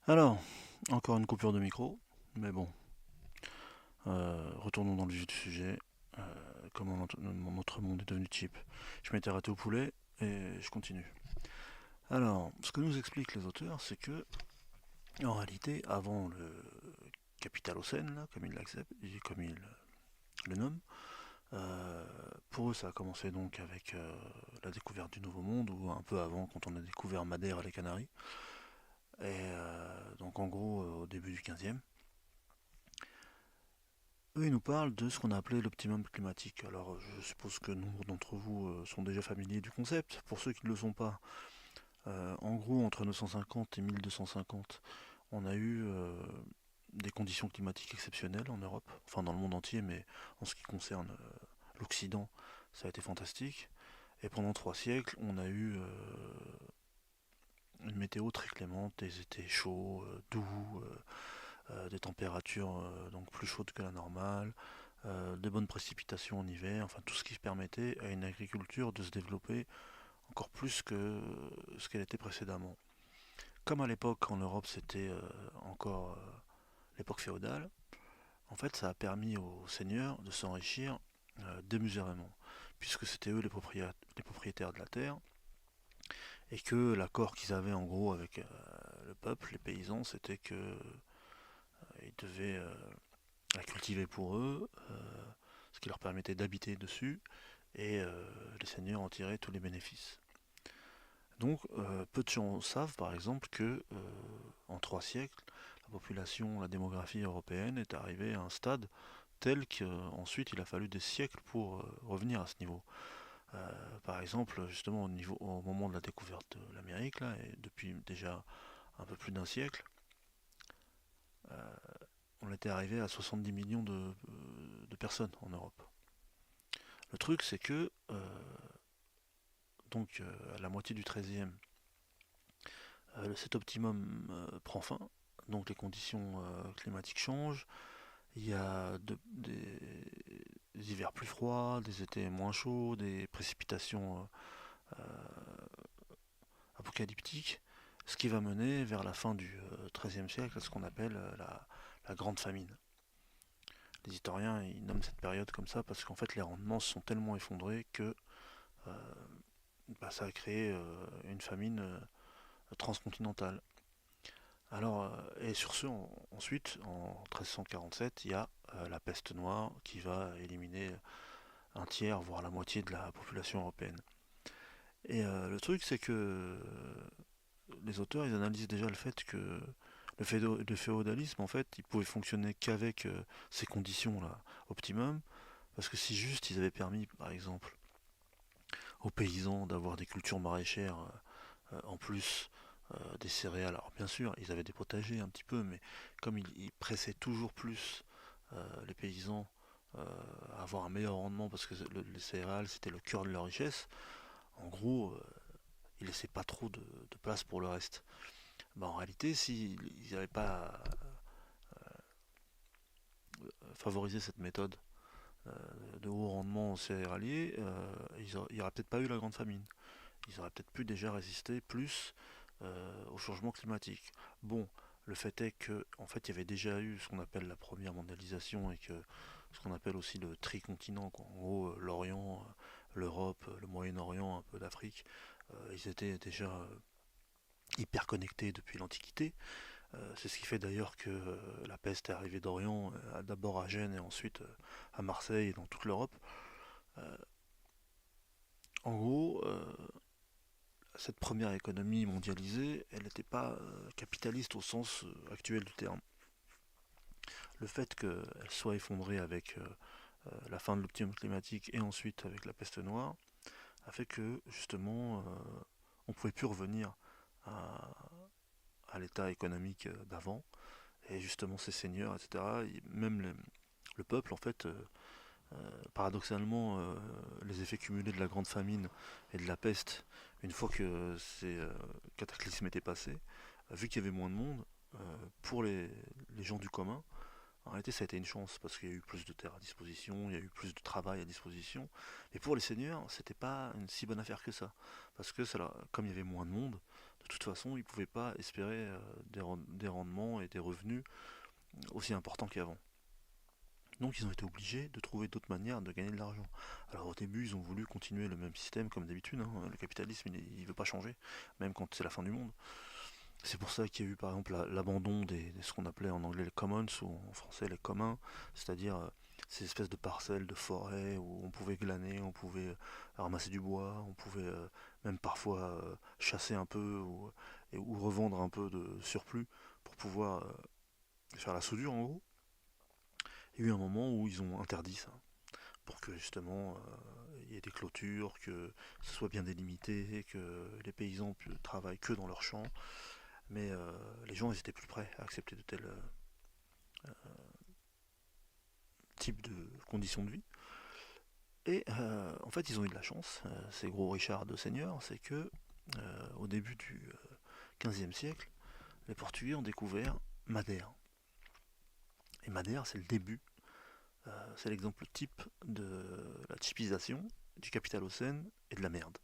Alors, encore une coupure de micro, mais bon, retournons dans le vif du sujet. Comment notre monde est devenu cheap. Je m'étais raté au poulet et je continue. Alors, ce que nous expliquent les auteurs, c'est que, en réalité, avant le Capitalocène, là, comme ils le nomment, euh, pour eux, ça a commencé donc avec la découverte du Nouveau Monde, ou un peu avant, quand on a découvert Madère et les Canaries. Donc, en gros, au début du 15e. Eux, ils nous parlent de ce qu'on a appelé l'optimum climatique. Alors, je suppose que nombre d'entre vous sont déjà familiers du concept. Pour ceux qui ne le sont pas, en gros, entre 950 et 1250, on a eu des conditions climatiques exceptionnelles en Europe, enfin dans le monde entier, mais en ce qui concerne l'Occident, ça a été fantastique. Et pendant 3 siècles, on a eu une météo très clémente, des étés chauds, doux, des températures donc plus chaudes que la normale, des bonnes précipitations en hiver, enfin tout ce qui permettait à une agriculture de se développer encore plus que ce qu'elle était précédemment. Comme à l'époque en Europe c'était encore l'époque féodale, en fait ça a permis aux seigneurs de s'enrichir démesurément, puisque c'était eux les propriétaires de la terre, et que l'accord qu'ils avaient en gros avec le peuple, les paysans, c'était que ils devaient la cultiver pour eux, ce qui leur permettait d'habiter dessus, et les seigneurs en tiraient tous les bénéfices. Donc, peu de gens savent, par exemple, que en 3 siècles, la population, la démographie européenne est arrivée à un stade tel qu'ensuite il a fallu des siècles pour revenir à ce niveau. Par exemple, justement au moment de la découverte de l'Amérique, là, et depuis déjà un peu plus d'un siècle, euh, on était arrivé à 70 millions de personnes en Europe. Le truc, c'est que donc à la moitié du 13e, cet optimum prend fin, donc les conditions climatiques changent, il y a des hivers plus froids, des étés moins chauds, des précipitations apocalyptiques, ce qui va mener vers la fin du XIIIe siècle à ce qu'on appelle la Grande Famine. Les historiens ils nomment cette période comme ça parce qu'en fait les rendements se sont tellement effondrés que euh, ça a créé une famine transcontinentale. Alors, et sur ce, ensuite, en 1347, il y a la peste noire qui va éliminer un tiers, voire la moitié de la population européenne. Et le truc, c'est que les auteurs, ils analysent déjà le fait que le féodalisme, en fait, il pouvait fonctionner qu'avec ces conditions-là, optimum, parce que si juste ils avaient permis, par exemple, aux paysans d'avoir des cultures maraîchères en plus des céréales. Alors bien sûr, ils avaient des potagers un petit peu, mais comme ils pressaient toujours plus les paysans à avoir un meilleur rendement parce que les céréales c'était le cœur de leur richesse, en gros, ils laissaient pas trop de place pour le reste. En réalité, s'ils n'avaient pas favorisé cette méthode euh, de haut rendement céréalier, il n'y aurait peut-être pas eu la grande famine. Ils auraient peut-être pu déjà résister plus au changement climatique. Bon, le fait est que en fait il y avait déjà eu ce qu'on appelle la première mondialisation et que ce qu'on appelle aussi le tricontinent, quoi. En gros l'Orient, l'Europe, le Moyen-Orient, un peu d'Afrique, ils étaient déjà hyper connectés depuis l'Antiquité. C'est ce qui fait d'ailleurs que la peste est arrivée d'Orient, d'abord à Gênes et ensuite à Marseille et dans toute l'Europe. Euh, en gros, cette première économie mondialisée, elle n'était pas capitaliste au sens actuel du terme. Le fait qu'elle soit effondrée avec la fin de l'optimum climatique et ensuite avec la peste noire a fait que justement on ne pouvait plus revenir à, à l'état économique d'avant. Et justement ces seigneurs, etc., même le peuple en fait, paradoxalement, les effets cumulés de la grande famine et de la peste, une fois que ces cataclysmes étaient passés, vu qu'il y avait moins de monde, pour les gens du commun, en réalité ça a été une chance parce qu'il y a eu plus de terre à disposition, il y a eu plus de travail à disposition. Mais pour les seigneurs, c'était pas une si bonne affaire que ça. Parce que comme il y avait moins de monde, de de toute façon, ils ne pouvaient pas espérer des rendements et des revenus aussi importants qu'avant. Donc ils ont été obligés de trouver d'autres manières de gagner de l'argent. Alors au début, ils ont voulu continuer le même système comme d'habitude, hein. Le capitalisme, il ne veut pas changer, même quand c'est la fin du monde. C'est pour ça qu'il y a eu par exemple l'abandon ce qu'on appelait en anglais les commons ou en français les communs, c'est-à-dire ces espèces de parcelles de forêt où on pouvait glaner, on pouvait ramasser du bois, on pouvait même parfois chasser un peu ou revendre un peu de surplus pour pouvoir faire la soudure en gros. Il y a eu un moment où ils ont interdit ça pour que justement il y ait des clôtures, que ce soit bien délimité, que les paysans travaillent que dans leurs champs. Mais les gens ils étaient plus prêts à accepter de tels types de conditions de vie. Et en fait, ils ont eu de la chance, ces gros Richards de seigneurs, c'est que au début du XVe siècle, les Portugais ont découvert Madère. Et Madère, c'est le début, c'est l'exemple type de la typisation du capitalocène et de la merde.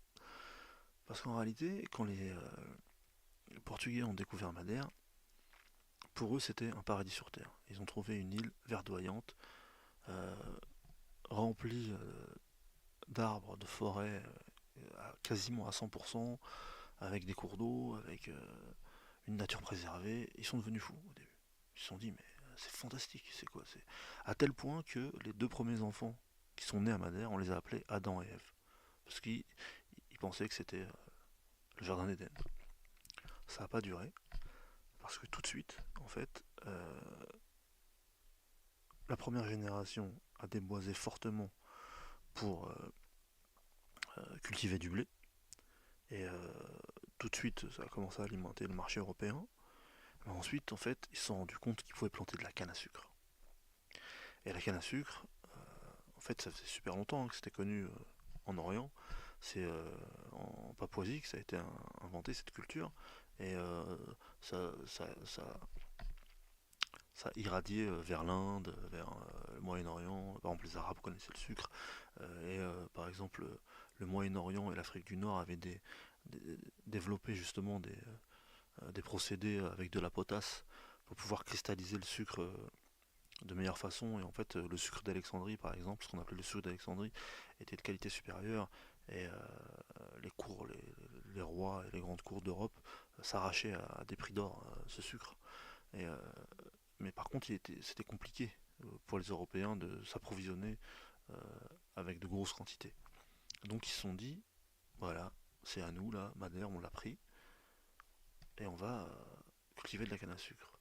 Parce qu'en réalité, quand les Portugais ont découvert Madère, pour eux, c'était un paradis sur Terre. Ils ont trouvé une île verdoyante, euh, remplie d'arbres, de forêts, quasiment à 100%, avec des cours d'eau, avec une nature préservée. Ils sont devenus fous au début. Ils se sont dit, mais c'est fantastique, c'est quoi c'est... À tel point que les deux premiers enfants qui sont nés à Madère, on les a appelés Adam et Ève. Parce qu'ils pensaient que c'était le jardin d'Éden. Ça n'a pas duré, parce que tout de suite, en fait, la première génération a déboisé fortement pour cultiver du blé. Et tout de suite, ça a commencé à alimenter le marché européen. Mais ensuite, en fait, ils se sont rendus compte qu'ils pouvaient planter de la canne à sucre. Et la canne à sucre, en fait, ça faisait super longtemps que c'était connu en Orient. C'est en Papouasie que ça a été inventé, cette culture. Et ça, ça, ça, ça irradiait vers l'Inde, vers le Moyen-Orient. Par exemple, les Arabes connaissaient le sucre. Par exemple, le Moyen-Orient et l'Afrique du Nord avaient développé justement des procédés avec de la potasse pour pouvoir cristalliser le sucre de meilleure façon. Et en fait, le sucre d'Alexandrie, par exemple, ce qu'on appelait le sucre d'Alexandrie, était de qualité supérieure. Et les rois et les grandes cours d'Europe s'arrachaient à des prix d'or ce sucre. Et, mais par contre, c'était compliqué pour les Européens de s'approvisionner euh, avec de grosses quantités. Donc ils se sont dit, voilà, c'est à nous là, Madère, on l'a pris, et on va cultiver de la canne à sucre.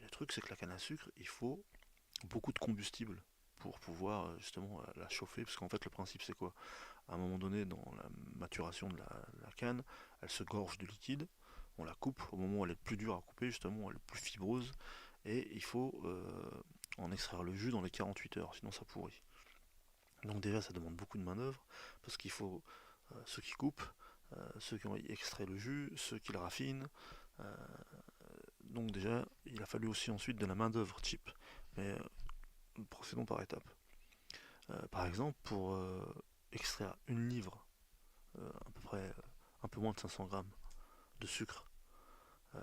Et le truc, c'est que la canne à sucre, il faut beaucoup de combustible pour pouvoir justement la chauffer, parce qu'en fait le principe c'est quoi? À un moment donné dans la maturation de la canne, elle se gorge de liquide, on la coupe au moment où elle est le plus dure à couper, justement elle est plus fibreuse, et il faut en extraire le jus dans les 48 heures, sinon ça pourrit. Donc déjà ça demande beaucoup de main d'œuvre, parce qu'il faut ceux qui coupent, ceux qui ont extrait le jus, ceux qui le raffinent, euh, donc déjà il a fallu aussi ensuite de la main d'œuvre cheap, mais procédons par étapes. Par exemple, pour extraire une livre, à peu près un peu moins de 500 grammes de sucre euh,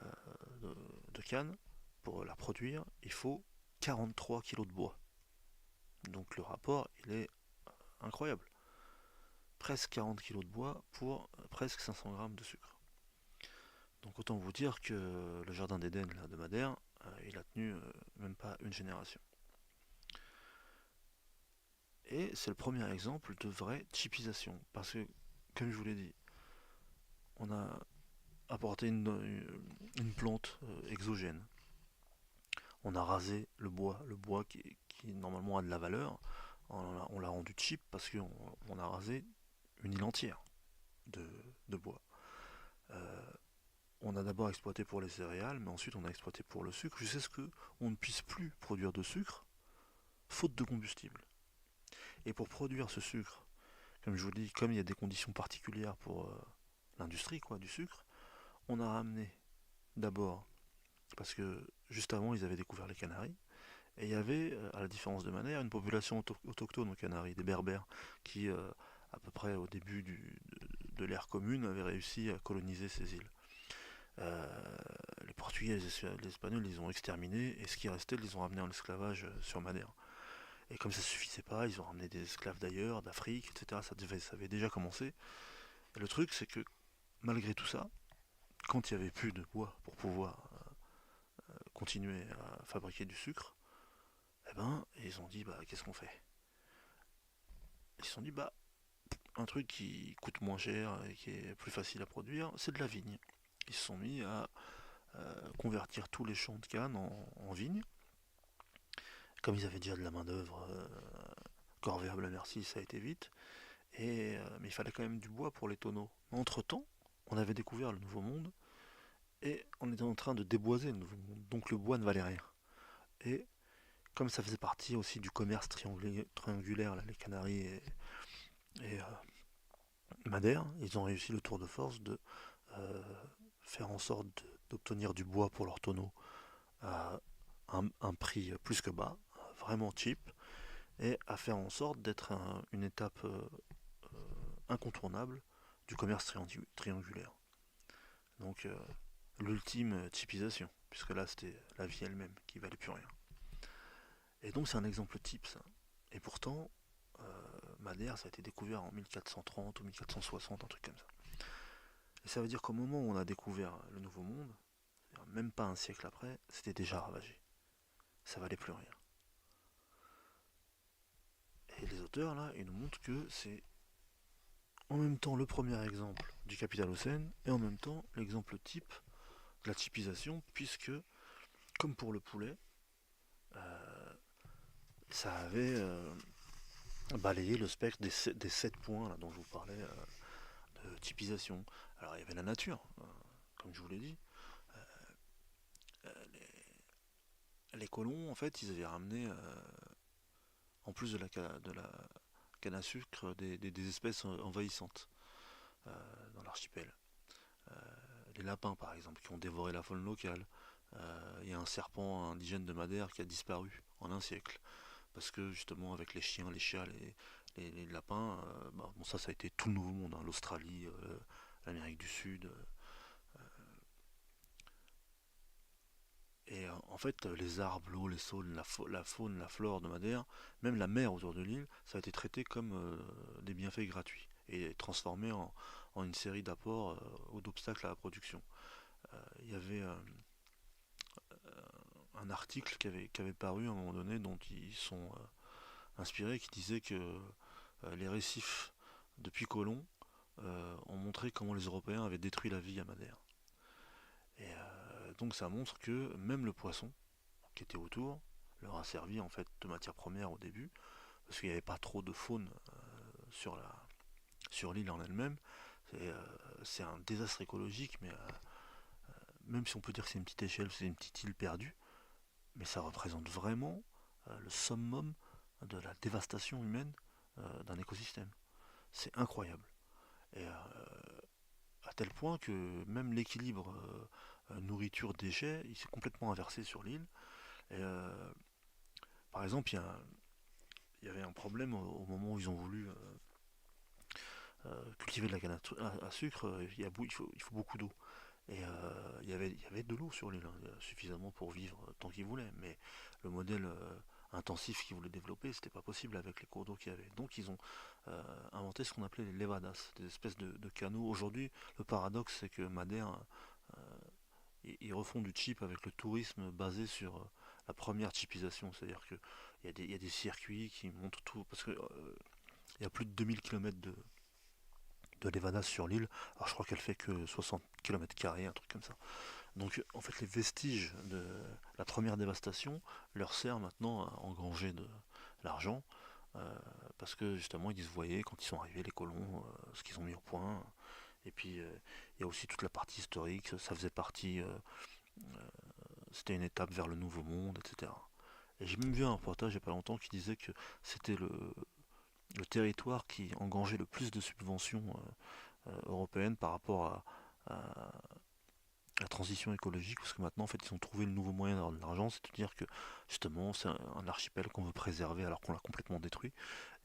de canne, pour la produire, il faut 43 kilos de bois. Donc le rapport, il est incroyable. Presque 40 kilos de bois pour presque 500 grammes de sucre. Donc autant vous dire que le jardin d'Éden là, de Madère, il a tenu même pas une génération. Et c'est le premier exemple de vraie typisation. Parce que, comme je vous l'ai dit, on a apporté une plante exogène. On a rasé le bois qui normalement a de la valeur, on l'a rendu cheap parce qu'on a rasé une île entière de, de bois. Euh, on a d'abord exploité pour les céréales, mais ensuite on a exploité pour le sucre, jusqu'à ce qu'on ne puisse plus produire de sucre, faute de combustible. Et pour produire ce sucre, comme je vous dis, comme il y a des conditions particulières pour l'industrie du sucre, on a ramené d'abord, parce que juste avant ils avaient découvert les Canaries, et il y avait, à la différence de Madère, une population autochtone aux Canaries, des Berbères, qui, à peu près au début de l'ère commune, avaient réussi à coloniser ces îles. Euh, les Portugais et les Espagnols les ont exterminés et ce qui restait, ils les ont ramenés en esclavage sur Madère. Et comme ça suffisait pas, ils ont ramené des esclaves d'ailleurs, d'Afrique, etc. Ça avait déjà commencé. Et le truc, c'est que malgré tout ça, quand il n'y avait plus de bois pour pouvoir continuer à fabriquer du sucre, eh ben, ils ont dit, bah, qu'est-ce qu'on fait? Ils se sont dit, bah, un truc qui coûte moins cher et qui est plus facile à produire, c'est de la vigne. Ils se sont mis à convertir tous les champs de canne en vigne. Comme ils avaient déjà de la main-d'œuvre corvéable à merci, ça a été vite. Mais il fallait quand même du bois pour les tonneaux. Entre-temps, on avait découvert le Nouveau Monde et on était en train de déboiser le Nouveau Monde. Donc le bois ne valait rien. Et comme ça faisait partie aussi du commerce triangulaire, là, les Canaries et Madère, ils ont réussi le tour de force de euh, faire en sorte d'obtenir du bois pour leurs tonneaux à un prix plus que bas, vraiment cheap, et à faire en sorte d'être une étape incontournable du commerce triangulaire. Donc l'ultime typisation, puisque là c'était la vie elle-même qui valait plus rien. Et donc c'est un exemple type ça. Et pourtant, Madère ça a été découvert en 1430 ou 1460, un truc comme ça. Et ça veut dire qu'au moment où on a découvert le Nouveau Monde, même pas un siècle après, c'était déjà ravagé. Ça valait plus rien. Et les auteurs là, ils nous montrent que c'est en même temps le premier exemple du capitalocène et en même temps l'exemple type de la typisation, puisque, comme pour le poulet, euh, ça avait balayé le spectre des 7 points là, dont je vous parlais de typisation. Alors il y avait la nature, comme je vous l'ai dit. Euh, les colons, en fait, ils avaient ramené, en plus de la canne à sucre, des espèces envahissantes dans l'archipel. Euh, les lapins, par exemple, qui ont dévoré la faune locale. Il y a un serpent indigène de Madère qui a disparu en un siècle. Parce que justement, avec les chiens, les chats, les lapins, bah, bon, ça a été tout le Nouveau Monde, hein, l'Australie, l'Amérique du Sud. Et en fait, les arbres, l'eau, les saules, la faune, la flore de Madère, même la mer autour de l'île, ça a été traité comme des bienfaits gratuits et transformé en une série d'apports ou d'obstacles à la production. Il y avait un article qui avait paru à un moment donné dont ils sont inspirés qui disait que les récifs depuis Colomb ont montré comment les Européens avaient détruit la vie à Madère. Et donc ça montre que même le poisson qui était autour leur a servi en fait de matière première au début, parce qu'il n'y avait pas trop de faune sur sur l'île en elle-même. C'est un désastre écologique, mais même si on peut dire que c'est une petite échelle, c'est une petite île perdue, mais ça représente vraiment le summum de la dévastation humaine d'un écosystème. C'est incroyable. Et à tel point que même l'équilibre nourriture-déchets, il s'est complètement inversé sur l'île. Et par exemple, il y avait un problème au moment où ils ont voulu cultiver de la canne à sucre. Il faut beaucoup d'eau. Et il y avait de l'eau sur l'île, hein, suffisamment pour vivre tant qu'ils voulaient. Mais le modèle intensif qu'ils voulaient développer, c'était pas possible avec les cours d'eau qu'il y avait. Donc ils ont inventé ce qu'on appelait les levadas, des espèces de canaux. Aujourd'hui, le paradoxe, c'est que Madère, ils refont du chip avec le tourisme basé sur la première chipisation. C'est-à-dire qu'il y a des circuits qui montrent tout. Parce que il y a plus de 2000 km de levadas sur l'île. Alors je crois qu'elle fait que 60 km², un truc comme ça. Donc en fait les vestiges de la première dévastation leur servent maintenant à engranger de l'argent euh, parce que justement ils se voyaient quand ils sont arrivés les colons ce qu'ils ont mis au point. Et puis il y a aussi toute la partie historique, ça faisait partie, c'était une étape vers le nouveau monde, etc. Et j'ai même vu un reportage il n'y a pas longtemps qui disait que c'était le territoire qui engrangeait le plus de subventions européennes par rapport à la transition écologique, parce que maintenant en fait ils ont trouvé le nouveau moyen d'avoir de l'argent, c'est-à-dire que justement c'est un archipel qu'on veut préserver alors qu'on l'a complètement détruit,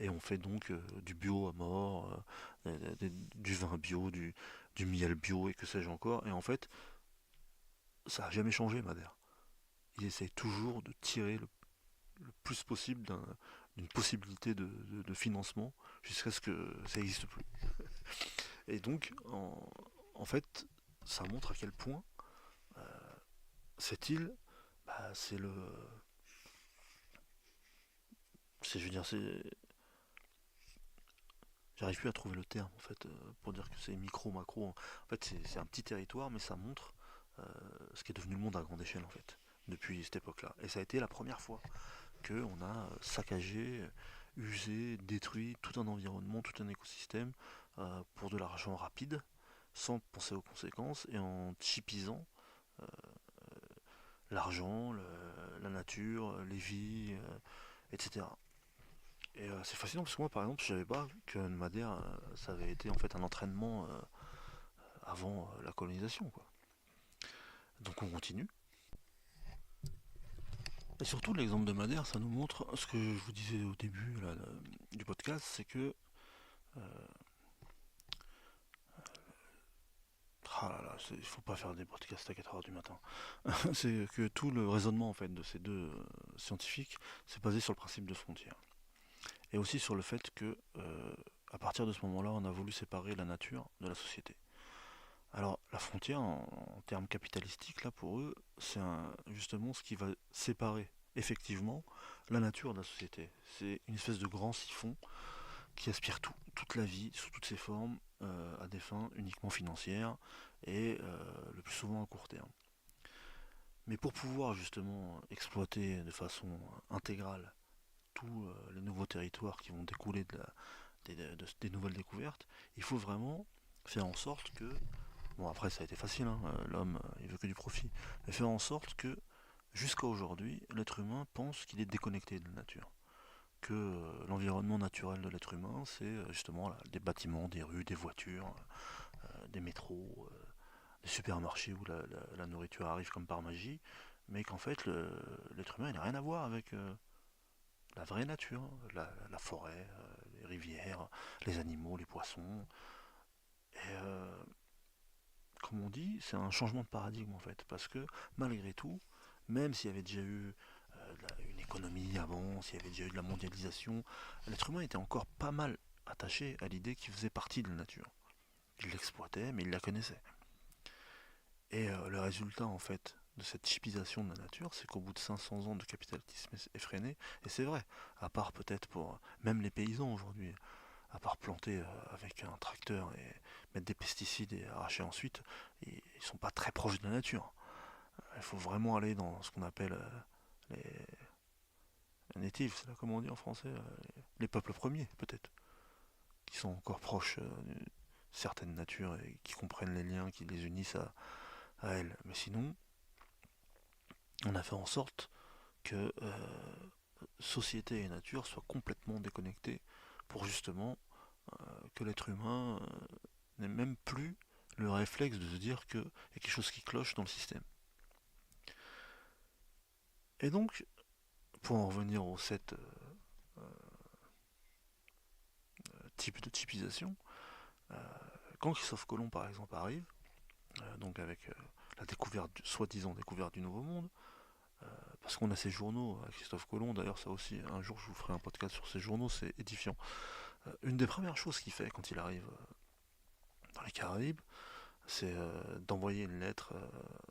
et on fait donc du bio à mort, du vin bio, du miel bio et que sais-je encore, et en fait ça n'a jamais changé, Madère. Ils essayent toujours de tirer le plus possible d'une possibilité de financement jusqu'à ce que ça n'existe plus. Et donc, en fait, ça montre à quel point cette île, bah, je veux dire, j'arrive plus à trouver le terme en fait pour dire que c'est micro, macro. En fait, c'est un petit territoire, mais ça montre euh, ce qui est devenu le monde à grande échelle en fait depuis cette époque-là. Et ça a été la première fois qu'on a saccagé, usé, détruit tout un environnement, tout un écosystème pour de l'argent rapide, sans penser aux conséquences et en chipisant euh, l'argent, la nature, les vies, etc. Et c'est fascinant parce que moi, par exemple, je savais pas que Madère, ça avait été en fait un entraînement avant la colonisation, quoi. Donc on continue. Et surtout, l'exemple de Madère, ça nous montre ce que je vous disais au début là, du podcast, c'est que euh, ah là là, il faut pas faire des podcasts à 4 heures du matin. C'est que tout le raisonnement en fait de ces deux scientifiques, c'est basé sur le principe de frontière. Et aussi sur le fait que à partir de ce moment-là, on a voulu séparer la nature de la société. Alors la frontière, en termes capitalistiques, là pour eux, c'est justement ce qui va séparer effectivement la nature de la société. C'est une espèce de grand siphon qui aspire tout, toute la vie, sous toutes ses formes, à des fins uniquement financières et le plus souvent à court terme. Mais pour pouvoir justement exploiter de façon intégrale tous les nouveaux territoires qui vont découler des nouvelles découvertes, il faut vraiment faire en sorte que, bon après ça a été facile, hein, l'homme il veut que du profit, mais faire en sorte que jusqu'à aujourd'hui, l'être humain pense qu'il est déconnecté de la nature. Que l'environnement naturel de l'être humain, c'est justement là, des bâtiments, des rues, des voitures, des métros, des supermarchés où la nourriture arrive comme par magie, mais qu'en fait l'être humain il n'a rien à voir avec la vraie nature, la forêt, les rivières, les animaux, les poissons. Et comme on dit, c'est un changement de paradigme en fait, parce que malgré tout, même s'il y avait déjà eu une économie avant, s'il y avait déjà eu de la mondialisation, l'être humain était encore pas mal attaché à l'idée qu'il faisait partie de la nature. Il l'exploitait, mais il la connaissait. Et le résultat en fait de cette chipisation de la nature, c'est qu'au bout de 500 ans de capitalisme effréné, et c'est vrai, à part peut-être pour même les paysans aujourd'hui, à part planter avec un tracteur et mettre des pesticides et arracher ensuite, ils sont pas très proches de la nature. Il faut vraiment aller dans ce qu'on appelle les natives, c'est là comme on dit en français, les peuples premiers peut-être, qui sont encore proches d'une certaine nature et qui comprennent les liens qui les unissent à elles. Mais sinon, on a fait en sorte que société et nature soient complètement déconnectées pour justement que l'être humain n'ait même plus le réflexe de se dire qu'il y a quelque chose qui cloche dans le système. Et donc, pour en revenir aux 7 types de typisation, euh, quand Christophe Colomb par exemple arrive, donc avec la découverte, soi-disant découverte du Nouveau Monde, parce qu'on a ces journaux à Christophe Colomb, d'ailleurs ça aussi, un jour je vous ferai un podcast sur ces journaux, c'est édifiant. Une des premières choses qu'il fait quand il arrive dans les Caraïbes, c'est d'envoyer une lettre,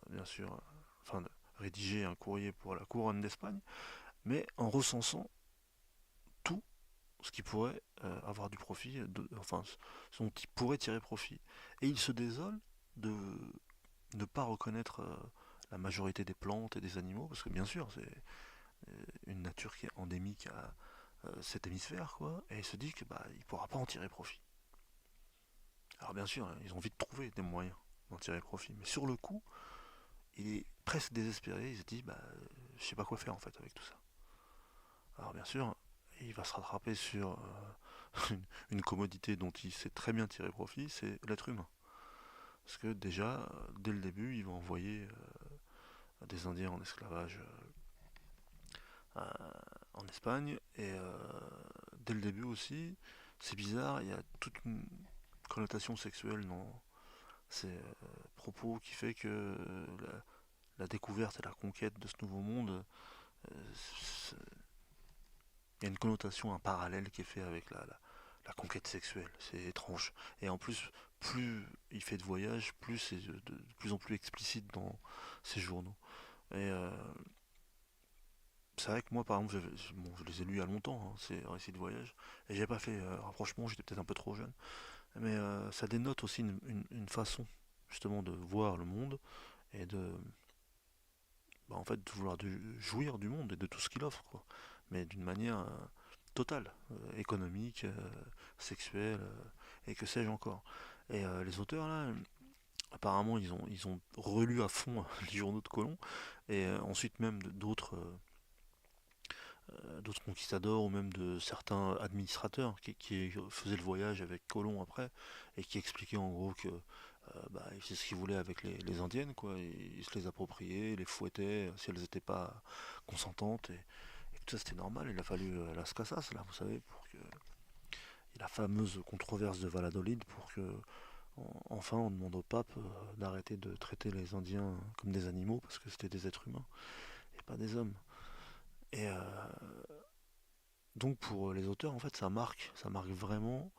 bien sûr, enfin de rédiger un courrier pour la couronne d'Espagne, mais en recensant tout ce qui pourrait avoir du profit, enfin ce dont il pourrait tirer profit. Et il se désole de ne pas reconnaître la majorité des plantes et des animaux, parce que bien sûr c'est une nature qui est endémique à cet hémisphère, quoi, et il se dit que bah il pourra pas en tirer profit. Alors bien sûr, hein, ils ont vite trouvé des moyens d'en tirer profit, mais sur le coup, il est presque désespéré, il se dit bah je sais pas quoi faire en fait avec tout ça. Alors bien sûr, il va se rattraper sur une commodité dont il sait très bien tirer profit, c'est l'être humain. Parce que déjà, dès le début, il va envoyer des Indiens en esclavage en Espagne, et dès le début aussi, c'est bizarre, il y a toute une connotation sexuelle dans ces propos qui fait que la découverte et la conquête de ce nouveau monde, il y a une connotation, un parallèle qui est fait avec la conquête sexuelle. C'est étrange. Et en plus, plus il fait de voyages, plus c'est de plus en plus explicite dans ses journaux. Et c'est vrai que moi, par exemple, bon, je les ai lus il y a longtemps, hein, ces récits de voyage, et j'ai pas fait rapprochement, j'étais peut-être un peu trop jeune. Mais ça dénote aussi une façon, justement, de voir le monde et en fait, de vouloir jouir du monde et de tout ce qu'il offre, quoi. Mais d'une manière totale, économique, sexuelle, et que sais-je encore. Et les auteurs, là, apparemment, ils ont relu à fond les journaux de Colomb, et ensuite même d'autres conquistadors ou même de certains administrateurs qui faisaient le voyage avec Colomb après et qui expliquaient en gros que il faisait ce qu'il voulait avec les indiennes, quoi. Il se les appropriait, les fouettait si elles n'étaient pas consentantes, et que tout ça c'était normal. Il a fallu Las Casas, là, vous savez, pour que et la fameuse controverse de Valladolid pour que enfin on demande au pape d'arrêter de traiter les Indiens comme des animaux parce que c'était des êtres humains et pas des hommes. Et donc pour les auteurs, en fait, ça marque vraiment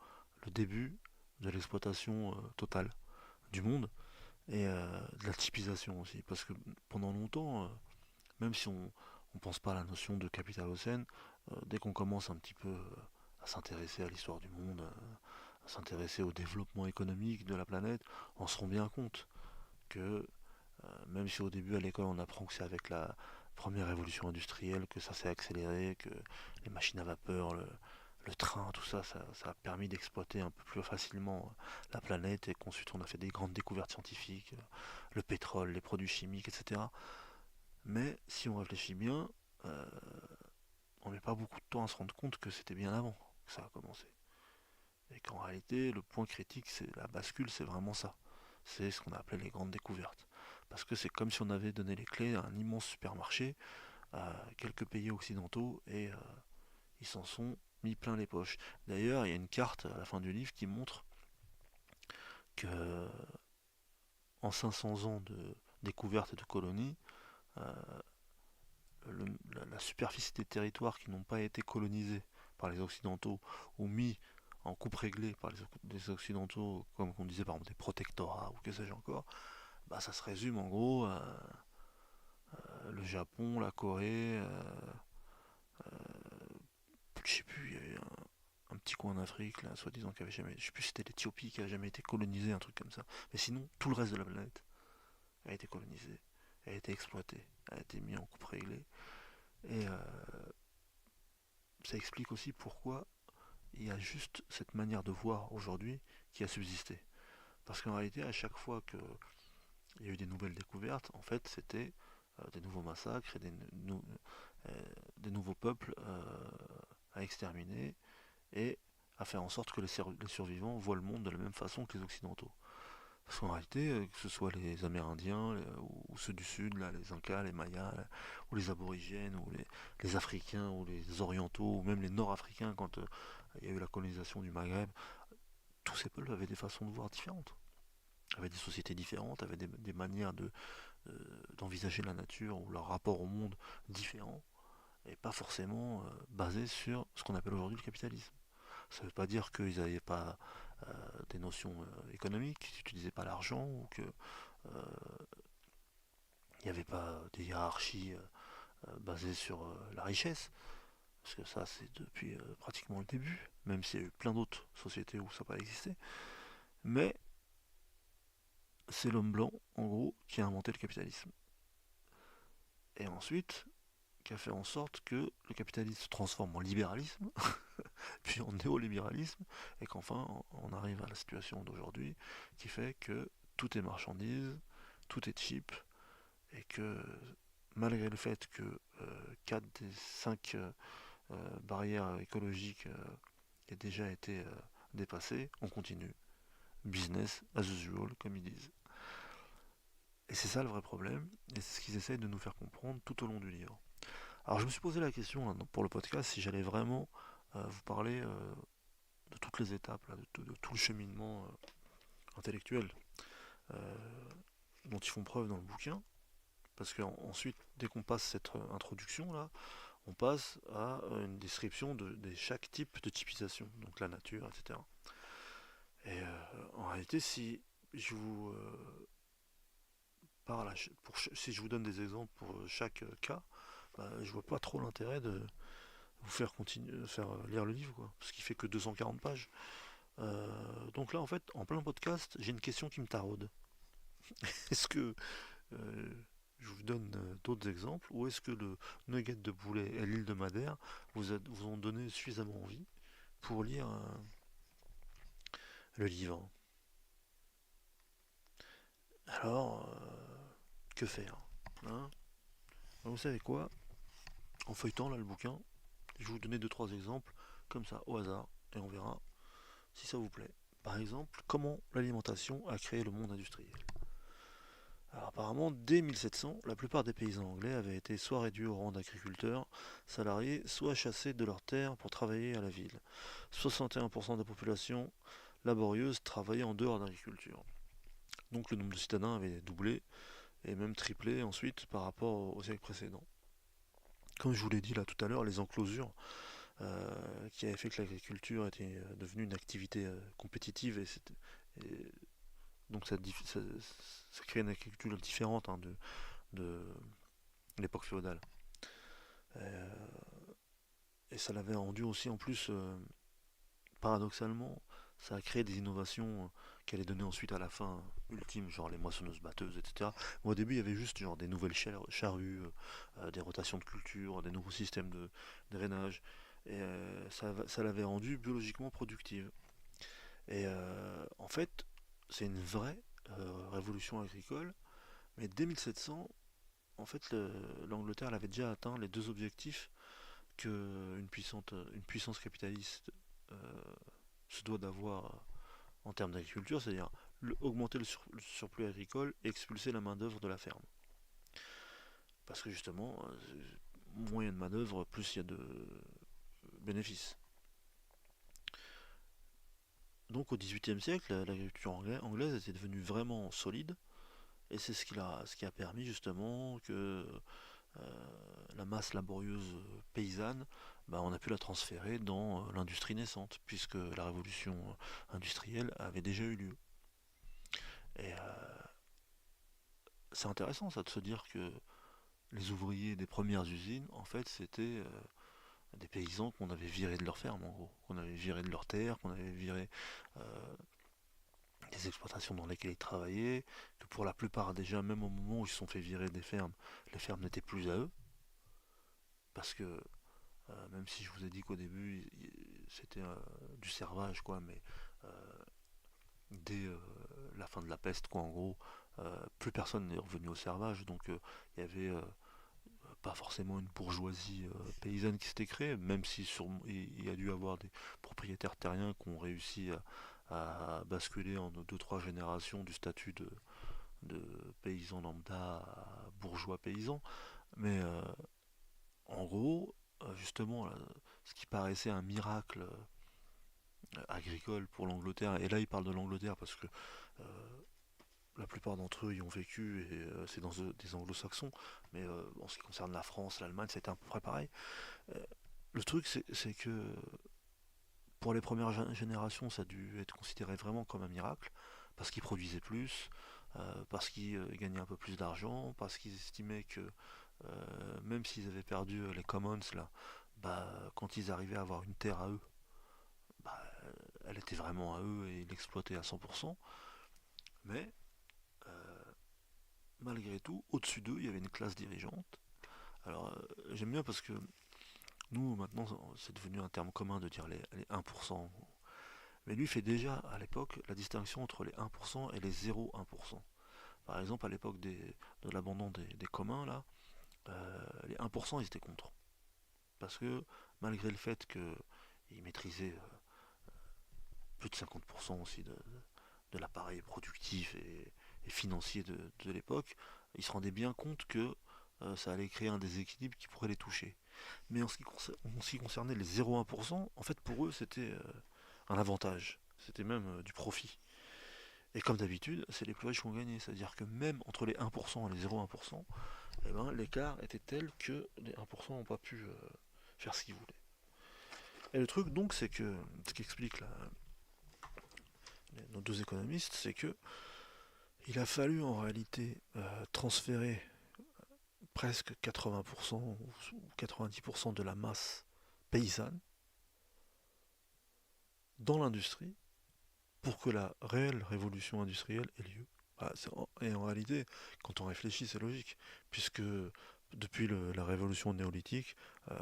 le début de l'exploitation totale du monde et de la typisation aussi. Parce que pendant longtemps, même si on ne pense pas à la notion de capitalocène, dès qu'on commence un petit peu à s'intéresser à l'histoire du monde, à s'intéresser au développement économique de la planète, on se rend bien compte que même si au début à l'école on apprend que c'est avec la première révolution industrielle que ça s'est accéléré, que les machines à vapeur, le train, tout ça, ça a permis d'exploiter un peu plus facilement la planète et qu'ensuite on a fait des grandes découvertes scientifiques, le pétrole, les produits chimiques, etc. Mais si on réfléchit bien, euh, on met pas beaucoup de temps à se rendre compte que c'était bien avant que ça a commencé. Et qu'en réalité, le point critique, c'est la bascule, c'est vraiment ça. C'est ce qu'on a appelé les grandes découvertes. Parce que c'est comme si on avait donné les clés à un immense supermarché à quelques pays occidentaux et ils s'en sont mis plein les poches. D'ailleurs, il y a une carte à la fin du livre qui montre que en 500 ans de découverte et de colonies, euh, la superficie des territoires qui n'ont pas été colonisés par les occidentaux ou mis en coupe réglée par les occidentaux, comme on disait par exemple des protectorats ou que sais-je encore, bah ça se résume en gros à le Japon, la Corée, je sais plus, il y avait un petit coin d'Afrique, là, soi-disant, qui avait jamais, je sais plus si c'était l'Éthiopie qui a jamais été colonisée, un truc comme ça. Mais sinon, tout le reste de la planète a été colonisé, a été exploité, a été mis en coupe réglée. Et ça explique aussi pourquoi il y a juste cette manière de voir aujourd'hui qui a subsisté. Parce qu'en réalité, à chaque fois qu'il y a eu des nouvelles découvertes, en fait, c'était des nouveaux massacres et des nouveaux peuples à exterminer et à faire en sorte que les survivants voient le monde de la même façon que les Occidentaux. Parce qu'en réalité, que ce soit les Amérindiens ou ceux du Sud, là, les Incas, les Mayas, là, ou les Aborigènes, ou les Africains, ou les Orientaux, ou même les Nord-Africains, quand il y a eu la colonisation du Maghreb, tous ces peuples avaient des façons de voir différentes, avaient des sociétés différentes, avaient des manières d'envisager la nature ou leur rapport au monde différents, et pas forcément basés sur ce qu'on appelle aujourd'hui le capitalisme. Ça ne veut pas dire qu'ils n'avaient pas des notions économiques, qu'ils n'utilisaient pas l'argent, ou qu'il n'y avait pas des hiérarchies basées sur la richesse, parce que ça c'est depuis pratiquement le début, même s'il y a eu plein d'autres sociétés où ça n'a pas existé. Mais c'est l'homme blanc, en gros, qui a inventé le capitalisme. Et ensuite, qui a fait en sorte que le capitalisme se transforme en libéralisme, puis en néolibéralisme, et qu'enfin on arrive à la situation d'aujourd'hui qui fait que tout est marchandise, tout est cheap, et que malgré le fait que 4 des 5 barrières écologiques aient déjà été dépassées, on continue. Business as usual, comme ils disent. Et c'est ça le vrai problème, et c'est ce qu'ils essayent de nous faire comprendre tout au long du livre. Alors je me suis posé la question là, pour le podcast si j'allais vraiment vous parler de toutes les étapes, là, de tout le cheminement intellectuel euh, dont ils font preuve dans le bouquin, Parce qu'ensuite, dès qu'on passe cette introduction là, on passe à une description de chaque type de typisation, donc la nature, etc. Et en réalité, si je vous parle, si je vous donne des exemples pour chaque cas, bah, je vois pas trop l'intérêt de vous faire continuer, faire lire le livre, quoi, parce qu'il fait que 240 pages. Donc là, en fait, en plein podcast, j'ai une question qui me taraude. Est-ce que euh, je vous donne d'autres exemples, ou est-ce que le nugget de poulet et l'île de Madère vous ont donné suffisamment envie pour lire le livre? Alors, que faire, hein? Vous savez quoi? En feuilletant là le bouquin, je vais vous donner deux trois exemples comme ça au hasard et on verra si ça vous plaît. Par exemple, comment l'alimentation a créé le monde industriel. Alors apparemment, dès 1700, la plupart des paysans anglais avaient été soit réduits au rang d'agriculteurs salariés, soit chassés de leurs terres pour travailler à la ville. 61% de la population laborieuse travaillait en dehors de l'agriculture. Donc le nombre de citadins avait doublé et même triplé ensuite par rapport au siècle précédent. Comme je vous l'ai dit là tout à l'heure, les enclosures qui avaient fait que l'agriculture était devenue une activité compétitive et donc ça crée une agriculture différente, hein, de l'époque féodale. Euh, et ça l'avait rendu aussi en plus, paradoxalement, ça a créé des innovations qui allaient donner ensuite à la fin ultime, genre les moissonneuses batteuses, etc. Mais au début, il y avait juste genre des nouvelles charrues, des rotations de culture, des nouveaux systèmes de drainage. Et ça l'avait rendu biologiquement productive. Et en fait, c'est une vraie révolution agricole. Mais dès 1700, en fait, l'Angleterre avait déjà atteint les deux objectifs que une puissance capitaliste euh, se doit d'avoir en termes d'agriculture, c'est-à-dire augmenter le surplus agricole et expulser la main-d'œuvre de la ferme. Parce que justement, moins il y a de main-d'œuvre, plus il y a de bénéfices. Donc au XVIIIe siècle, l'agriculture anglaise était devenue vraiment solide, et c'est ce qui a permis justement que la masse laborieuse paysanne, bah, on a pu la transférer dans l'industrie naissante, puisque la révolution industrielle avait déjà eu lieu. Et c'est intéressant ça de se dire que les ouvriers des premières usines, en fait, c'était des paysans qu'on avait virés de leur ferme, en gros, qu'on avait virés de leur terre, qu'on avait virés euh, des exploitations dans lesquelles ils travaillaient, que pour la plupart déjà, même au moment où ils se sont fait virer des fermes, les fermes n'étaient plus à eux, parce que même si je vous ai dit qu'au début c'était du servage, quoi, mais euh, dès la fin de la peste, quoi, en gros, plus personne n'est revenu au servage, donc il y avait pas forcément une bourgeoisie paysanne qui s'était créée, même si il y a dû avoir des propriétaires terriens qui ont réussi à basculer en deux trois générations du statut de paysan lambda à bourgeois paysan. Mais en gros, justement, là, ce qui paraissait un miracle agricole pour l'Angleterre, et là il parle de l'Angleterre parce que euh, la plupart d'entre eux y ont vécu et c'est dans des anglo-saxons, mais en ce qui concerne la France, l'Allemagne, c'était à peu près pareil. Euh, le truc, c'est que pour les premières générations, ça a dû être considéré vraiment comme un miracle, parce qu'ils produisaient plus, parce qu'ils gagnaient un peu plus d'argent, parce qu'ils estimaient que même s'ils avaient perdu les commons, là, bah, quand ils arrivaient à avoir une terre à eux, bah, elle était vraiment à eux et ils l'exploitaient à 100%. Mais malgré tout, au-dessus d'eux, il y avait une classe dirigeante. Alors j'aime bien parce que nous, maintenant, c'est devenu un terme commun de dire les 1%. Mais lui fait déjà à l'époque la distinction entre les 1% et les 0,1%. Par exemple, à l'époque de l'abandon des communs, là, les 1% ils étaient contre. Parce que malgré le fait qu'ils maîtrisaient plus de 50% aussi de l'appareil productif et financier de l'époque, ils se rendaient bien compte que ça allait créer un déséquilibre qui pourrait les toucher. Mais en ce qui concernait les 0,1%, en fait pour eux c'était un avantage, c'était même du profit. Et comme d'habitude, c'est les plus riches qui ont gagné, c'est-à-dire que même entre les 1% et les 0,1%, eh ben, l'écart était tel que les 1% n'ont pas pu faire ce qu'ils voulaient. Et le truc donc, c'est que ce qu'expliquent nos deux économistes, c'est que il a fallu en réalité transférer presque 80% ou 90% de la masse paysanne dans l'industrie pour que la réelle révolution industrielle ait lieu. Et en réalité, quand on réfléchit, c'est logique, puisque depuis la révolution néolithique, euh,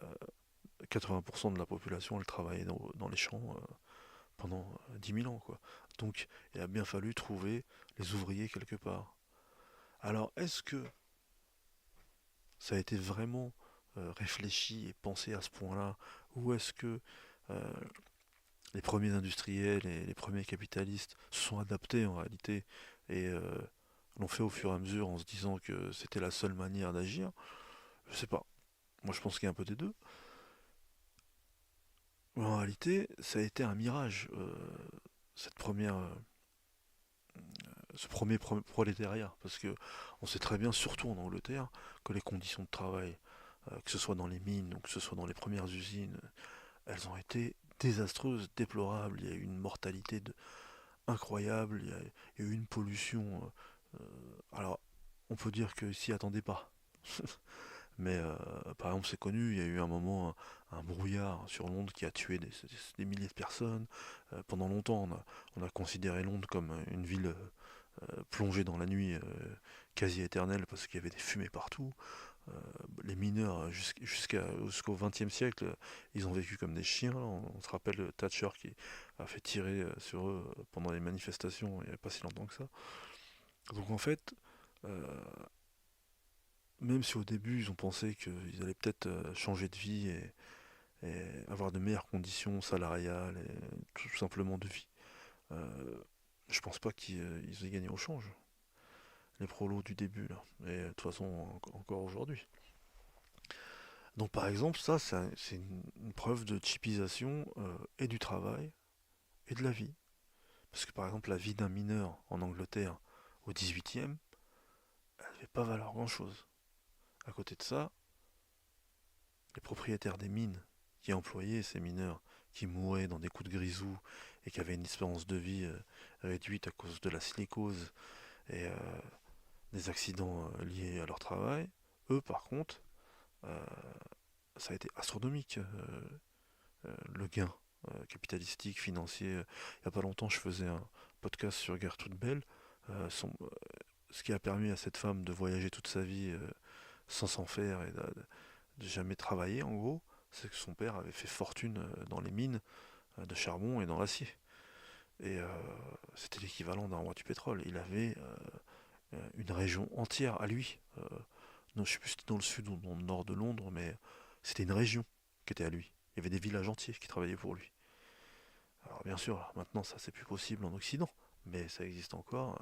80% de la population elle travaillait dans les champs pendant 10 000 ans, quoi. Donc il a bien fallu trouver les ouvriers quelque part. Alors est-ce que ça a été vraiment réfléchi et pensé à ce point-là, ou est-ce que euh, les premiers industriels et les premiers capitalistes se sont adaptés en réalité et l'ont fait au fur et à mesure en se disant que c'était la seule manière d'agir? Je sais pas. Moi je pense qu'il y a un peu des deux. Mais en réalité, ça a été un mirage, cette première, ce premier prolétariat, parce que on sait très bien, surtout en Angleterre, que les conditions de travail, que ce soit dans les mines ou que ce soit dans les premières usines, elles ont été désastreuses, déplorables. Il y a eu une mortalité incroyable, il y a eu une pollution. Alors, on peut dire qu'ils s'y attendaient pas. Mais par exemple, c'est connu, il y a eu un moment un brouillard sur Londres qui a tué des milliers de personnes. Pendant longtemps, on a considéré Londres comme une ville plongée dans la nuit quasi éternelle parce qu'il y avait des fumées partout. Euh, les mineurs, jusqu'au XXe siècle, ils ont vécu comme des chiens. On se rappelle Thatcher qui a fait tirer sur eux pendant les manifestations il n'y a pas si longtemps que ça. Donc en fait, euh, même si au début ils ont pensé qu'ils allaient peut-être changer de vie et avoir de meilleures conditions salariales et tout simplement de vie, euh, je pense pas qu'ils aient gagné au change, les prolos du début là. Et de toute façon encore aujourd'hui. Donc par exemple, ça, c'est une preuve de typisation et du travail et de la vie. Parce que par exemple, la vie d'un mineur en Angleterre au 18e, elle ne fait pas valoir grand-chose. À côté de ça, les propriétaires des mines qui employaient ces mineurs, qui mouraient dans des coups de grisou et qui avaient une espérance de vie réduite à cause de la silicose et des accidents liés à leur travail, eux par contre, euh, ça a été astronomique. Le gain capitalistique, financier. Il n'y a pas longtemps, je faisais un podcast sur Gertrude Bell, ce qui a permis à cette femme de voyager toute sa vie sans s'en faire et de jamais travailler, en gros, c'est que son père avait fait fortune dans les mines de charbon et dans l'acier. Et c'était l'équivalent d'un roi du pétrole. Il avait une région entière à lui. Non, je ne sais plus si c'était dans le sud ou dans le nord de Londres, mais c'était une région qui était à lui. Il y avait des villages entiers qui travaillaient pour lui. Alors bien sûr, maintenant ça c'est plus possible en Occident, mais ça existe encore.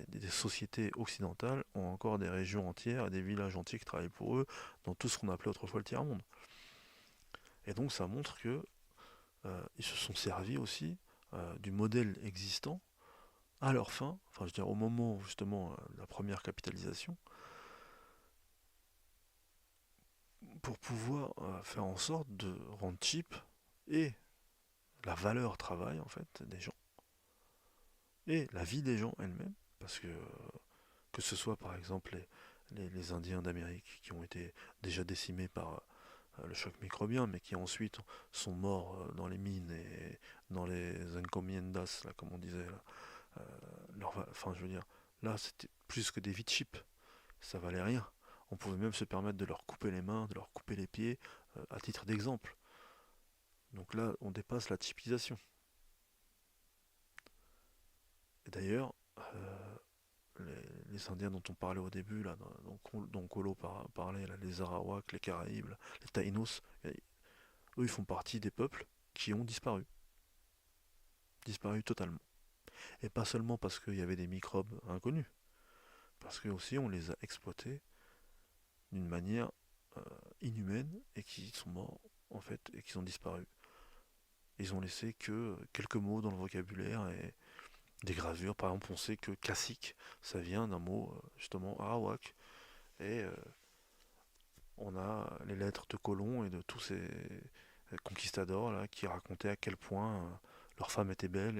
Des sociétés occidentales ont encore des régions entières et des villages entiers qui travaillent pour eux dans tout ce qu'on appelait autrefois le tiers-monde. Et donc ça montre que ils se sont servis aussi du modèle existant à leur fin, enfin je veux dire au moment justement de la première capitalisation, pour pouvoir faire en sorte de rendre cheap et la valeur travail en fait des gens et la vie des gens elle-même, parce que ce soit par exemple les Indiens d'Amérique qui ont été déjà décimés par le choc microbien, mais qui ensuite sont morts dans les mines et dans les encomiendas, là, comme on disait. Là. Enfin, je veux dire, là, c'était plus que des vies cheap. Ça valait rien. On pouvait même se permettre de leur couper les mains, de leur couper les pieds, à titre d'exemple. Donc là, on dépasse la typisation. Et d'ailleurs, les Indiens dont on parlait au début, là, dont Colo parlait, là, les Arawaks, les Caraïbes, les Taïnos, eux ils font partie des peuples qui ont disparu. Disparu totalement. Et pas seulement parce qu'il y avait des microbes inconnus, parce que aussi on les a exploités d'une manière euh, inhumaine et qui sont morts en fait et qui ont disparu. Ils ont laissé que quelques mots dans le vocabulaire et des gravures. Par exemple, on sait que classique, ça vient d'un mot justement arawak Et on a les lettres de Colomb et de tous ces conquistadors là qui racontaient à quel point leur femme était belle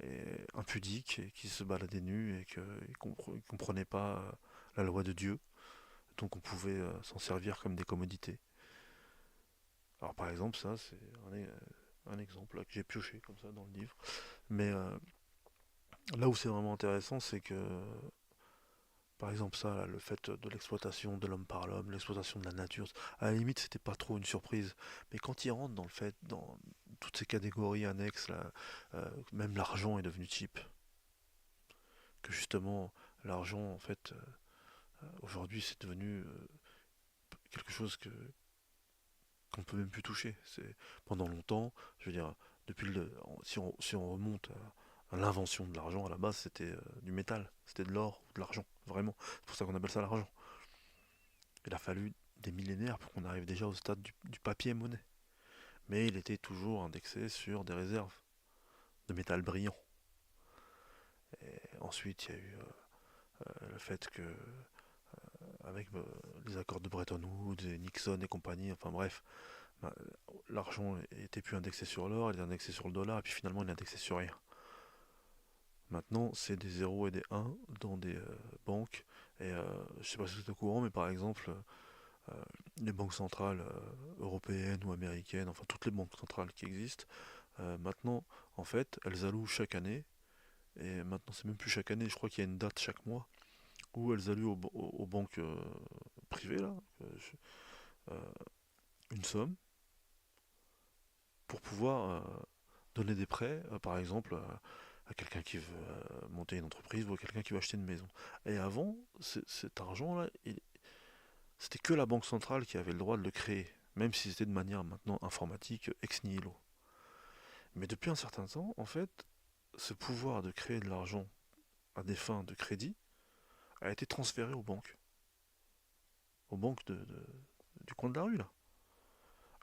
et impudique et qui se baladaient nus et qu'ils ne comprenaient pas la loi de Dieu. Donc on pouvait s'en servir comme des commodités. Alors par exemple, ça c'est un exemple là, que j'ai pioché comme ça dans le livre. Mais là où c'est vraiment intéressant, c'est que par exemple ça, là, le fait de l'exploitation de l'homme par l'homme, l'exploitation de la nature, à la limite c'était pas trop une surprise. Mais quand il rentre dans le fait, dans toutes ces catégories annexes, là, même l'argent est devenu cheap. Que justement l'argent en fait aujourd'hui c'est devenu quelque chose qu'on peut même plus toucher. C'est pendant longtemps, je veux dire, si on remonte à l'invention de l'argent, à la base c'était du métal, c'était de l'or ou de l'argent, vraiment. C'est pour ça qu'on appelle ça l'argent. Il a fallu des millénaires pour qu'on arrive déjà au stade du papier monnaie. Mais il était toujours indexé sur des réserves de métal brillant. Et ensuite, il y a eu le fait que, avec les accords de Bretton Woods et Nixon et compagnie, enfin bref, bah, l'argent était plus indexé sur l'or, il est indexé sur le dollar, et puis finalement il est indexé sur rien. Maintenant, c'est des zéros et des 1 dans des banques. Et je sais pas si vous êtes au courant, mais par exemple, euh, les banques centrales européennes ou américaines, enfin toutes les banques centrales qui existent, maintenant, en fait, elles allouent chaque année, et maintenant c'est même plus chaque année, je crois qu'il y a une date chaque mois, où elles allouent aux banques privées, là, euh, une somme pour pouvoir donner des prêts, par exemple, à quelqu'un qui veut monter une entreprise ou à quelqu'un qui veut acheter une maison. Et avant, cet argent-là, c'était que la banque centrale qui avait le droit de le créer, même si c'était de manière maintenant informatique ex nihilo. Mais depuis un certain temps, en fait, ce pouvoir de créer de l'argent à des fins de crédit a été transféré aux banques du coin de la rue là.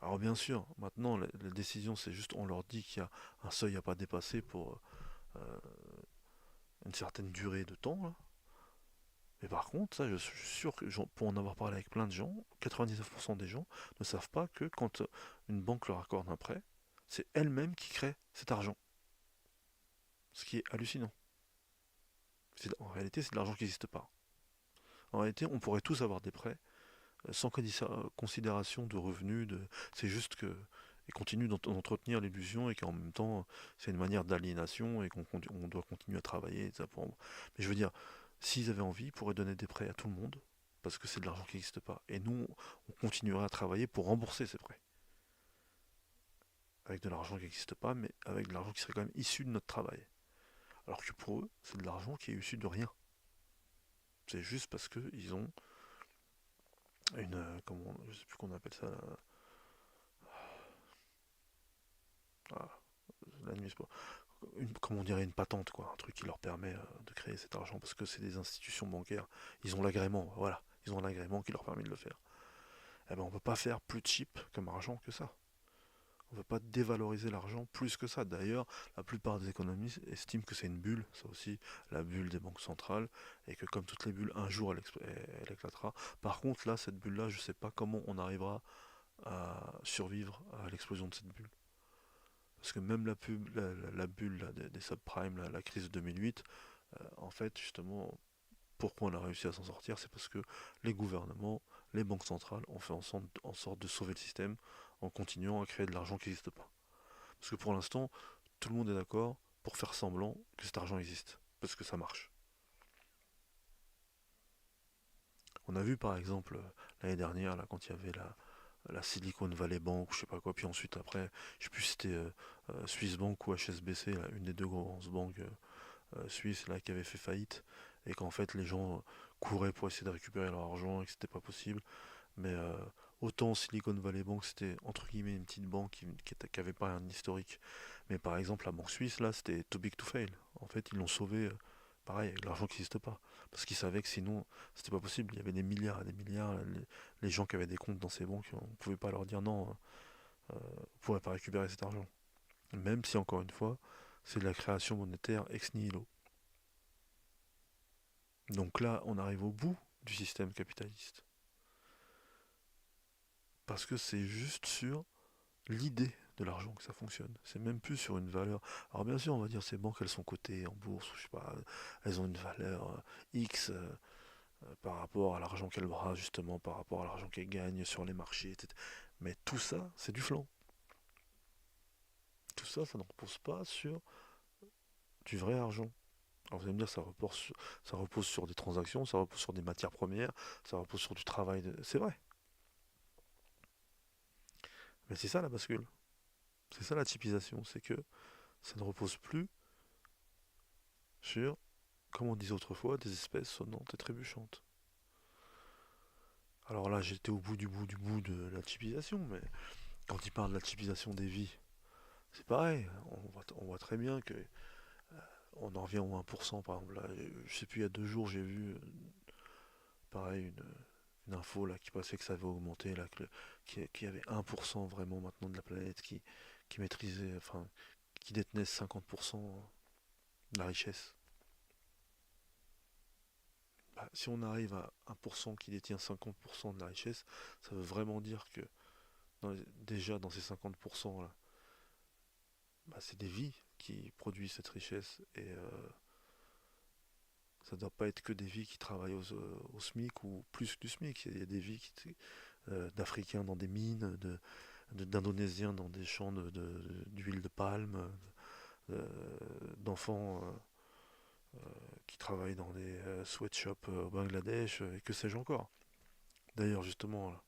Alors bien sûr, maintenant la décision c'est juste on leur dit qu'il y a un seuil à pas dépasser pour euh, une certaine durée de temps là. Mais par contre, ça je suis sûr que pour en avoir parlé avec plein de gens, 99% des gens ne savent pas que quand une banque leur accorde un prêt, c'est elle-même qui crée cet argent. Ce qui est hallucinant. En réalité, c'est de l'argent qui n'existe pas. En réalité, on pourrait tous avoir des prêts sans considération de revenus, c'est juste que ils continuent d'entretenir l'illusion et qu'en même temps c'est une manière d'aliénation et on doit continuer à travailler. Mais je veux dire, s'ils avaient envie, ils pourraient donner des prêts à tout le monde parce que c'est de l'argent qui n'existe pas. Et nous, on continuera à travailler pour rembourser ces prêts avec de l'argent qui n'existe pas, mais avec de l'argent qui serait quand même issu de notre travail. Alors que pour eux, c'est de l'argent qui est issu de rien. C'est juste parce qu'ils ont une, comment, je sais plus qu'on appelle ça, ah, la nuit, comment on dirait une patente, quoi, un truc qui leur permet de créer cet argent, parce que c'est des institutions bancaires, ils ont l'agrément, voilà, ils ont l'agrément qui leur permet de le faire. Eh ben on peut pas faire plus cheap comme argent que ça. On ne peut pas dévaloriser l'argent plus que ça. D'ailleurs, la plupart des économistes estiment que c'est une bulle, ça aussi, la bulle des banques centrales, et que comme toutes les bulles, un jour elle éclatera. Par contre, là, cette bulle-là, je ne sais pas comment on arrivera à survivre à l'explosion de cette bulle. Parce que même la bulle là, des subprimes, la crise de 2008, en fait, justement, pourquoi on a réussi à s'en sortir, c'est parce que les gouvernements, les banques centrales ont fait en sorte de sauver le système en continuant à créer de l'argent qui n'existe pas. Parce que pour l'instant, tout le monde est d'accord pour faire semblant que cet argent existe, parce que ça marche. On a vu par exemple l'année dernière, là, quand il y avait la Silicon Valley Bank ou je sais pas quoi, puis ensuite après, je sais plus si c'était Swiss Bank ou HSBC, là, une des deux grosses banques suisses là, qui avait fait faillite, et qu'en fait les gens couraient pour essayer de récupérer leur argent et que c'était pas possible. Mais autant Silicon Valley Bank, c'était entre guillemets une petite banque qui avait pas un historique. Mais par exemple, la banque suisse, là, c'était too big to fail. En fait, ils l'ont sauvé, pareil, avec l'argent qui n'existe pas. Parce qu'ils savaient que sinon, c'était pas possible. Il y avait des milliards et des milliards. Les gens qui avaient des comptes dans ces banques, on ne pouvait pas leur dire non, vous ne pourrez pas récupérer cet argent. Même si, encore une fois, c'est de la création monétaire ex nihilo. Donc là, on arrive au bout du système capitaliste. Parce que c'est juste sur l'idée de l'argent que ça fonctionne. C'est même plus sur une valeur. Alors bien sûr, on va dire ces banques, elles sont cotées en bourse, ou je sais pas, elles ont une valeur X par rapport à l'argent qu'elles brassent, justement, par rapport à l'argent qu'elles gagnent sur les marchés, etc. Mais tout ça, c'est du flan. Tout ça, ça ne repose pas sur du vrai argent. Alors vous allez me dire, ça repose sur des transactions, ça repose sur des matières premières, ça repose sur du travail. C'est vrai. Mais c'est ça la bascule. C'est ça la typisation. C'est que ça ne repose plus sur, comme on disait autrefois, des espèces sonnantes et trébuchantes. Alors là, j'étais au bout du bout de la typisation, mais quand il parle de la typisation des vies, c'est pareil. On voit très bien que on en revient au 1%, par exemple. Là, je sais plus, il y a 2 jours, j'ai vu, pareil, une info là, qui passait que ça avait augmenté, là, qu'il y avait 1% vraiment maintenant de la planète qui maîtrisait, enfin, qui détenait 50% de la richesse. Bah, si on arrive à 1% qui détient 50% de la richesse, ça veut vraiment dire que déjà dans ces 50% là, bah, c'est des vies qui produisent cette richesse et ça ne doit pas être que des vies qui travaillent au SMIC ou plus du SMIC. Il y a des vies d'Africains dans des mines, d'Indonésiens dans des champs d'huile de palme, euh, d'enfants qui travaillent dans des sweatshops au Bangladesh et que sais-je encore. D'ailleurs, justement, là,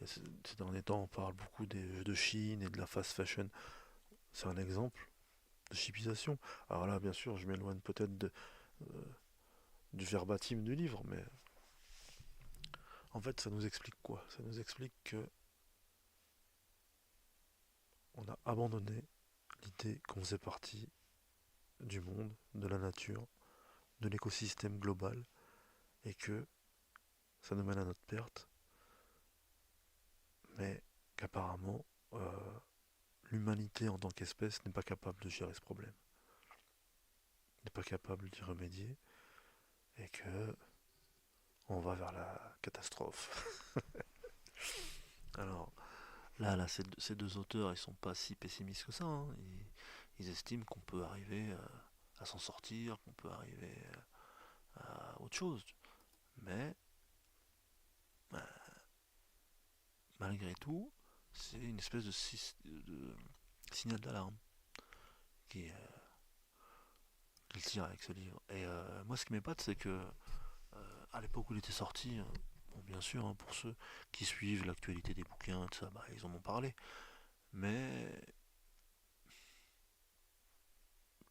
ces derniers temps, on parle beaucoup de Chine et de la fast fashion. C'est un exemple de chipisation. Alors là, bien sûr, je m'éloigne peut-être euh, du verbatim du livre, mais en fait, ça nous explique quoi? Ça nous explique que on a abandonné l'idée qu'on faisait partie du monde, de la nature, de l'écosystème global, et que ça nous mène à notre perte, mais qu'apparemment, l'humanité en tant qu'espèce n'est pas capable de gérer ce problème, n'est pas capable d'y remédier, et que on va vers la catastrophe. Alors là, ces deux auteurs, ils sont pas si pessimistes que ça, hein. Ils estiment qu'on peut arriver à s'en sortir, qu'on peut arriver à autre chose. Mais malgré tout, c'est une espèce de signal d'alarme qui, qu'il tire avec ce livre. Et moi, ce qui m'épate, c'est que à l'époque où il était sorti, bon, bien sûr, hein, pour ceux qui suivent l'actualité des bouquins, tout ça, bah, ils en ont parlé. Mais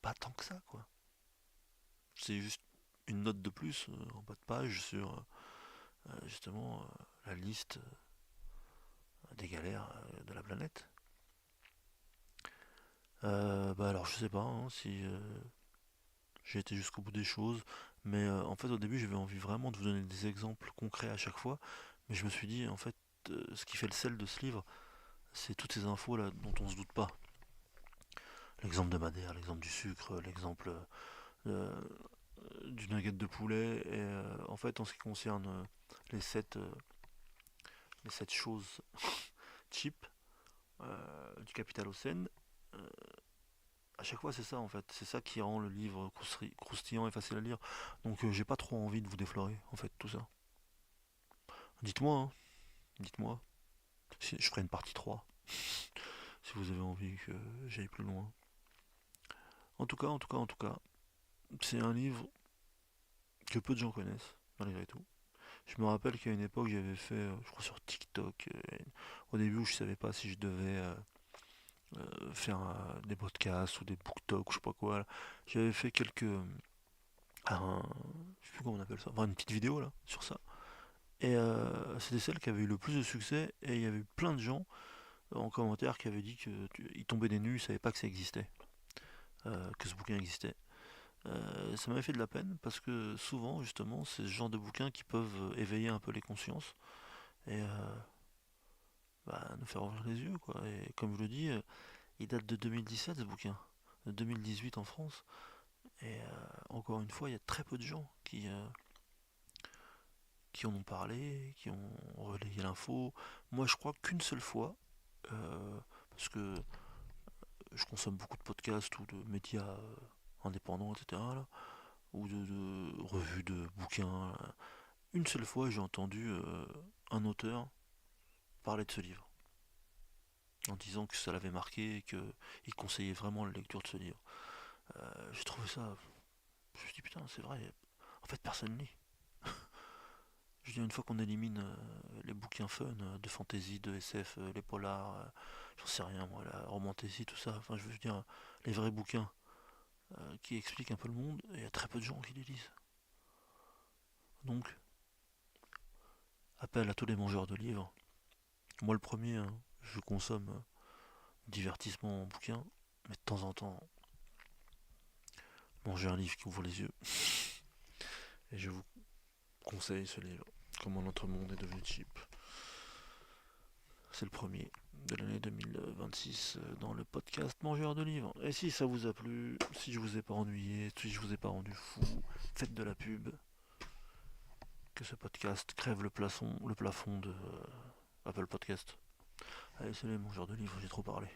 pas tant que ça, quoi. C'est juste une note de plus en bas de page sur justement la liste des galères de la planète. Bah alors je sais pas hein, si j'ai été jusqu'au bout des choses, mais en fait au début j'avais envie vraiment de vous donner des exemples concrets à chaque fois, mais je me suis dit en fait ce qui fait le sel de ce livre, c'est toutes ces infos là dont on se doute pas. L'exemple de Madère, l'exemple du sucre, l'exemple euh, du nugget de poulet, et en fait en ce qui concerne les 7 choses cheap du Capitalocène, euh, à chaque fois c'est ça en fait, c'est ça qui rend le livre croustillant et facile à lire. Donc j'ai pas trop envie de vous déflorer en fait tout ça. Dites-moi, hein, dites-moi. Je ferai une partie 3 si vous avez envie que j'aille plus loin. En tout cas, c'est un livre que peu de gens connaissent, malgré tout. Je me rappelle qu'à une époque j'avais fait, je crois sur TikTok, au début où je savais pas si je devais faire des podcasts ou des book talks ou je sais pas quoi. Là. J'avais fait je sais plus comment on appelle ça, enfin une petite vidéo là sur ça. Et c'était celle qui avait eu le plus de succès et il y avait eu plein de gens en commentaire qui avaient dit qu'ils tombaient des nues, ils savaient pas que ça existait, que ce bouquin existait. Ça m'avait fait de la peine parce que souvent justement c'est ce genre de bouquins qui peuvent éveiller un peu les consciences et bah, nous faire ouvrir les yeux quoi. Et comme je le dis, il date de 2017 ce bouquin, de 2018 en France. Et encore une fois, il y a très peu de gens qui en ont parlé, qui ont relayé l'info. Moi, je crois qu'une seule fois, parce que je consomme beaucoup de podcasts ou de médias indépendants, etc., là, ou de revues de bouquins. Une seule fois, j'ai entendu un auteur parler de ce livre, en disant que ça l'avait marqué et qu'il conseillait vraiment la lecture de ce livre. J'ai trouvé ça. Je me suis dit, putain, c'est vrai. En fait, personne lit. Je veux dire, une fois qu'on élimine les bouquins fun, de fantasy, de SF, les polars, j'en sais rien, moi, la romantasy, tout ça. Enfin, je veux dire, les vrais bouquins qui expliquent un peu le monde, il y a très peu de gens qui les lisent. Donc, appel à tous les mangeurs de livres. Moi, le premier, hein, je consomme divertissement en bouquin, mais de temps en temps, manger un livre qui ouvre les yeux. Et je vous conseille ce livre, Comment notre monde est devenu cheap. C'est le premier de l'année 2026 dans le podcast Mangeur de livres. Et si ça vous a plu, si je vous ai pas ennuyé, si je vous ai pas rendu fou, faites de la pub. Que ce podcast crève le plafond de Apple Podcast. Allez, salut Mangeur de livres, j'ai trop parlé.